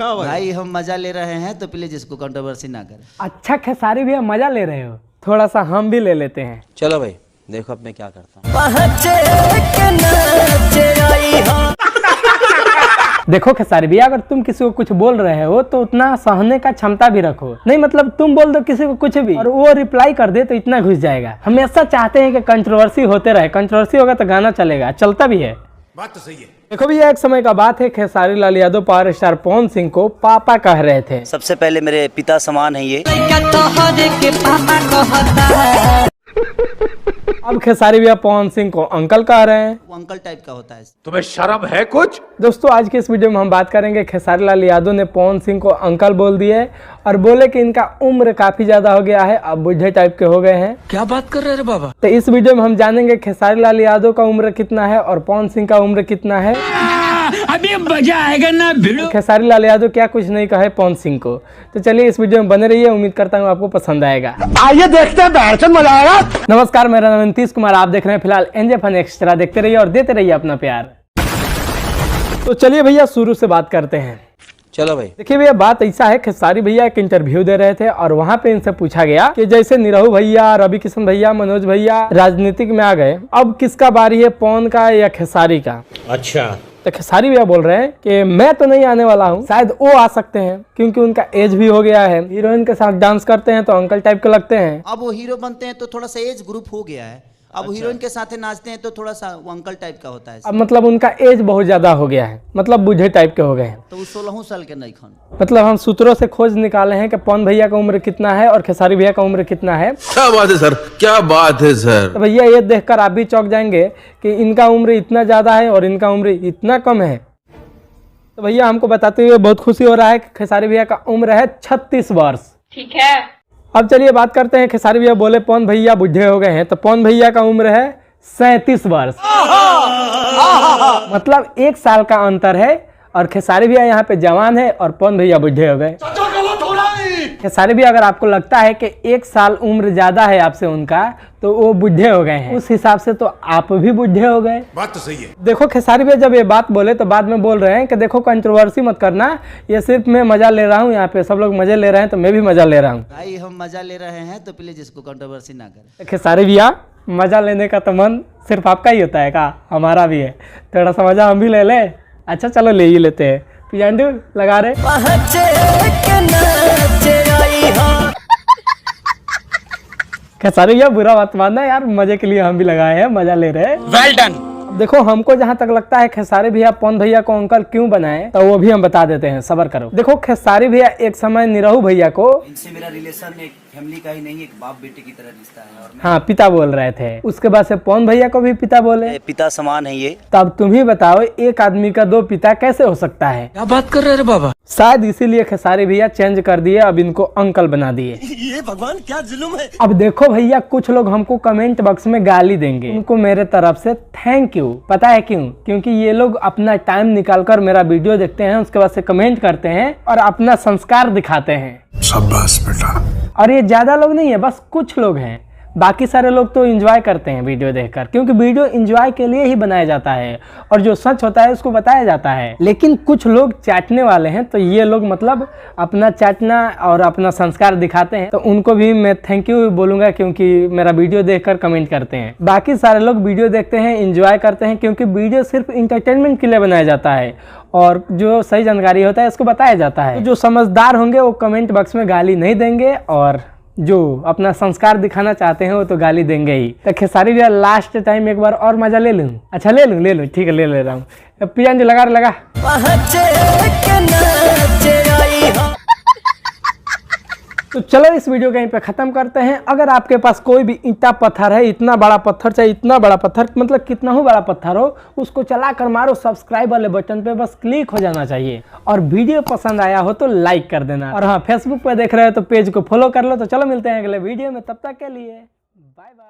भाई हम मजा ले रहे हैं तो प्लीज इसको कंट्रोवर्सी ना करें। अच्छा खेसारी भैया मजा ले रहे हो, थोड़ा सा हम भी ले लेते हैं। चलो भाई देखो अब मैं क्या करता हूँ। देखो खेसारी भैया, अगर तुम किसी को कुछ बोल रहे हो तो उतना सहने का क्षमता भी रखो। नहीं मतलब तुम बोल दो किसी को कुछ भी और वो रिप्लाई कर दे तो इतना घुस जाएगा। हमेशा चाहते हैं कि कंट्रोवर्सी होते रहे, कंट्रोवर्सी होगा तो गाना चलेगा, चलता भी है। बात तो सही है। देखो भैया, एक समय का बात है, खेसारी लाल यादव पावर स्टार पवन सिंह को पापा कह रहे थे। सबसे पहले मेरे पिता समान है ये। अब खेसारी भैया पवन सिंह को अंकल कह रहे हैं। वो अंकल टाइप का होता है। तुम्हें शर्म है कुछ? दोस्तों आज के इस वीडियो में हम बात करेंगे खेसारी लाल यादव ने पवन सिंह को अंकल बोल दिए और बोले कि इनका उम्र काफी ज्यादा हो गया है, अब बुढ़े टाइप के हो गए हैं। क्या बात कर रहे हैं बाबा? तो इस वीडियो में हम जानेंगे खेसारी लाल यादव का उम्र कितना है और पवन सिंह का उम्र कितना है। अभी मजा आएगा ना भिड़ो। खेसारी लाल यादव क्या कुछ नहीं कहे पवन सिंह को। तो चलिए इस वीडियो में बने रहिए, उम्मीद करता हूँ आपको पसंद आएगा। आइए देखते हैं, बैठन मजा आएगा। नमस्कार, मेरा नाम नीतीश कुमार, आप देख रहे हैं फिलहाल एनजे फन एक्स्ट्रा। देखते रहिए और देते रहिए अपना प्यार। तो चलिए भैया शुरू से बात करते हैं। चलो भाई। देखिए भैया, बात ऐसा है, खेसारी भैया एक इंटरव्यू दे रहे थे और वहाँ पे इनसे पूछा गया कि जैसे निरहू भैया, रवि किशन भैया, मनोज भैया राजनीतिक में आ गए, अब किसका बारी है, पवन का या खेसारी का? अच्छा। तो खेसारी भैया बोल रहे हैं कि मैं तो नहीं आने वाला हूँ, शायद वो आ सकते हैं क्योंकि उनका एज भी हो गया है। हीरोइन के साथ डांस करते हैं तो अंकल टाइप के लगते हैं। अब वो हीरो बनते हैं तो थोड़ा सा एज ग्रुप हो गया है। अब हीरोइन के साथ नाचते हैं तो थोड़ा सा वो अंकल टाइप का होता है। अब मतलब उनका एज बहुत ज्यादा हो गया है, मतलब बूढ़े टाइप के हो गए हैं। तो वो 16 साल के नहीं खान। मतलब हम सूत्रों से खोज निकाले हैं कि पवन भैया का उम्र कितना है और खेसारी भैया का उम्र कितना है। क्या बात है सर, क्या बात है सर। तो भैया ये देखकर आप भी चौंक जाएंगे कि इनका उम्र इतना ज्यादा है और इनका उम्र इतना कम है। तो भैया हमको बताते हुए बहुत खुशी हो रहा है कि खेसारी भैया का उम्र है 36 वर्ष। ठीक है। अब चलिए बात करते हैं, खेसारी भैया बोले पवन भैया बुढ़े हो गए हैं, तो पवन भैया का उम्र है 37 वर्ष। मतलब 1 साल का अंतर है और खेसारी भैया यहाँ पे जवान है और पवन भैया बुढ़े हो गए। खेसारी भैया, अगर आपको लगता है कि 1 साल उम्र ज्यादा है आपसे उनका, तो वो बुढ़े हो गए हैं, उस हिसाब से तो आप भी बुढ़े हो गए। बात तो सही है। देखो खेसारी भैया जब ये बात बोले तो बाद में बोल रहे हैं कि देखो कंट्रोवर्सी मत करना, ये सिर्फ मैं मजा ले रहा हूँ, यहाँ पे सब लोग मजे ले रहे हैं तो मैं भी मजा ले रहा हूँ। भाई हम मजा ले रहे हैं तो प्लीज इसको कंट्रोवर्सी ना करें। खेसारी भैया, मजा लेने का तो मन सिर्फ आपका ही होता है का? हमारा भी है, थोड़ा सा मजा हम भी ले ले। अच्छा चलो ले ही लेते हैं। पियांडू लगा रहे। खेसारी भैया बुरा बात मानना यार, मजे के लिए हम भी लगाए हैं, मजा ले रहे हैं। Well done. देखो हमको जहाँ तक लगता है खेसारी भैया पवन भैया को अंकल क्यों बनाए, तो वो भी हम बता देते हैं, सबर करो। देखो खेसारी भैया एक समय निरहू भैया को, इनसे मेरा रिलेशन एक फैमिली का ही नहीं, एक बाप बेटे की तरह रिश्ता है और हाँ पिता बोल रहे थे। उसके बाद से पवन भैया को भी पिता बोले। पिता समान है ये। तब तुम ही बताओ, एक आदमी का 2 पिता कैसे हो सकता है? क्या बात कर रहे हैं बाबा? शायद इसीलिए खेसारी भैया चेंज कर दिए, अब इनको अंकल बना दिए। ये भगवान क्या जुल्म है। अब देखो भैया, कुछ लोग हमको कमेंट बॉक्स में गाली देंगे, उनको मेरे तरफ से थैंक यू। पता है क्यों? क्योंकि ये लोग अपना टाइम निकालकर मेरा वीडियो देखते हैं, उसके बाद से कमेंट करते हैं और अपना संस्कार दिखाते हैं। शाबाश बेटा। और ये ज्यादा लोग नहीं है, बस कुछ लोग हैं, बाकी सारे लोग तो एंजॉय करते हैं वीडियो देखकर, क्योंकि वीडियो एंजॉय के लिए ही बनाया जाता है और जो सच होता है उसको बताया जाता है। लेकिन कुछ लोग चाटने वाले हैं, तो ये लोग मतलब अपना चाटना और अपना संस्कार दिखाते हैं, तो उनको भी मैं थैंक यू बोलूंगा क्योंकि मेरा वीडियो देखकर कमेंट करते हैं। बाकी सारे लोग वीडियो देखते हैं, एंजॉय करते हैं, क्योंकि वीडियो सिर्फ इंटरटेनमेंट के लिए बनाया जाता है और जो सही जानकारी होता है उसको बताया जाता है। तो जो समझदार होंगे वो कमेंट बॉक्स में गाली नहीं देंगे और जो अपना संस्कार दिखाना चाहते हैं वो तो गाली देंगे ही। तो खेसारी भैया लास्ट टाइम एक बार और मजा ले लूं? अच्छा ले लूं, ठीक है ले रहा हूँ। पियान जो लगा। तो चलो इस वीडियो को यहीं पे खत्म करते हैं। अगर आपके पास कोई भी ईंटा पत्थर है, इतना बड़ा पत्थर, चाहे इतना बड़ा पत्थर, मतलब कितना ही बड़ा पत्थर हो, उसको चला कर मारो, सब्सक्राइब वाले बटन पे बस क्लिक हो जाना चाहिए और वीडियो पसंद आया हो तो लाइक कर देना। और हाँ, फेसबुक पे देख रहे हो तो पेज को फॉलो कर लो। तो चलो मिलते हैं अगले वीडियो में, तब तक के लिए बाय बाय।